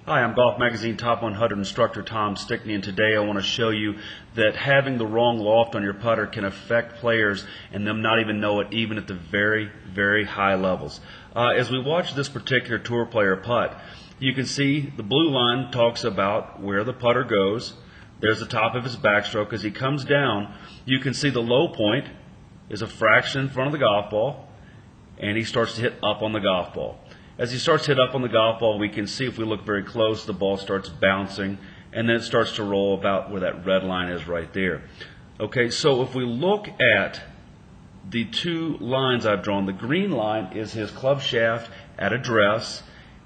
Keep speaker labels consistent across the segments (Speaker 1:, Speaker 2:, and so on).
Speaker 1: Hi, I'm Golf Magazine Top 100 instructor Tom Stickney, and today I want to show you that having the wrong loft on your putter can affect players and them not even know it, even at the very, very high levels. As we watch this particular tour player putt, you can see the blue line talks about where the putter goes. There's the top of his backstroke. As he comes down, you can see the low point is a fraction in front of the golf ball, and he starts to hit up on the golf ball. As he starts to hit up on the golf ball, we can see, if we look very close, the ball starts bouncing, and then it starts to roll about where that red line is right there. Okay, so if we look at the two lines I've drawn, the green line is his club shaft at address,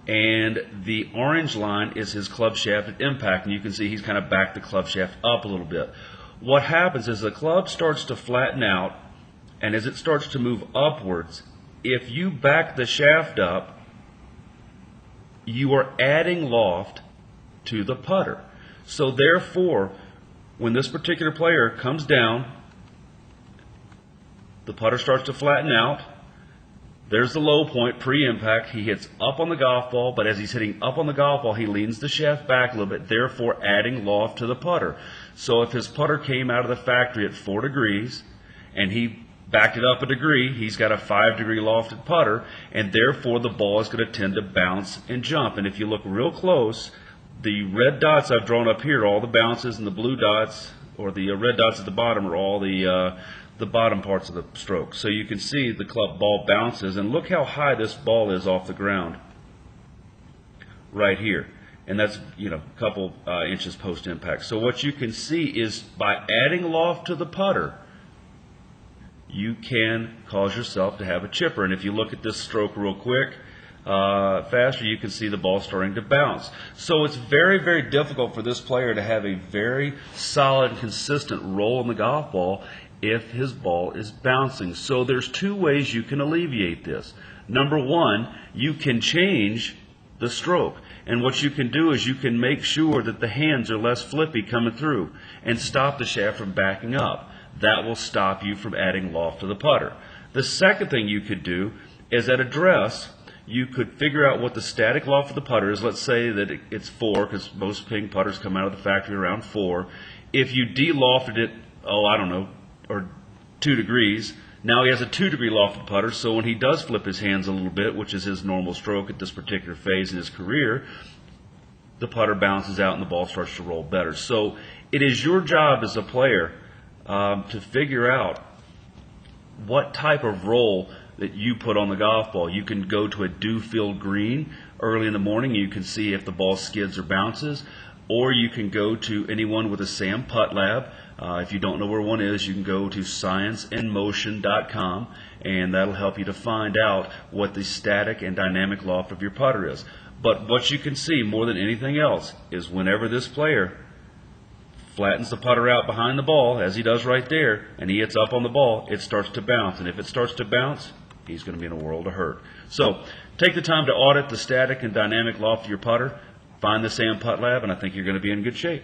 Speaker 1: and the orange line is his club shaft at impact, and you can see he's kind of backed the club shaft up a little bit. What happens is the club starts to flatten out, and as it starts to move upwards, if you back the shaft up, you are adding loft to the putter. So therefore, when this particular player comes down, the putter starts to flatten out. There's the low point pre-impact. He hits up on the golf ball, but as he's hitting up on the golf ball, he leans the shaft back a little bit, therefore adding loft to the putter. So if his putter came out of the factory at 4 degrees and he backed it up a degree, he's got a 5-degree lofted putter, and therefore the ball is going to tend to bounce and jump. And if you look real close, the red dots I've drawn up here, all the bounces, and the blue dots, or the red dots at the bottom, are all the bottom parts of the stroke. So you can see the club ball bounces, and look how high this ball is off the ground right here. And that's, a couple inches post impact. So what you can see is, by adding loft to the putter, you can cause yourself to have a chipper. And if you look at this stroke real quick, faster, you can see the ball starting to bounce. So it's very, very difficult for this player to have a very solid, consistent roll in the golf ball if his ball is bouncing. So there's two ways you can alleviate this. Number one, you can change the stroke. And what you can do is you can make sure that the hands are less flippy coming through and stop the shaft from backing up. That will stop you from adding loft to the putter. The second thing you could do is, at address, you could figure out what the static loft of the putter is. Let's say that it's 4, because most ping putters come out of the factory around 4. If you de-lofted it, or 2 degrees, now he has a 2-degree lofted putter, so when he does flip his hands a little bit, which is his normal stroke at this particular phase in his career, the putter bounces out and the ball starts to roll better. So it is your job as a player to figure out what type of roll that you put on the golf ball. You can go to a dew-filled green early in the morning, and you can see if the ball skids or bounces, or you can go to anyone with a Sam Putt Lab. If you don't know where one is, you can go to scienceandmotion.com, and that'll help you to find out what the static and dynamic loft of your putter is. But what you can see more than anything else is, whenever this player flattens the putter out behind the ball, as he does right there, and he hits up on the ball, it starts to bounce. And if it starts to bounce, he's going to be in a world of hurt. So take the time to audit the static and dynamic loft of your putter. Find the Sam Putt Lab, and I think you're going to be in good shape.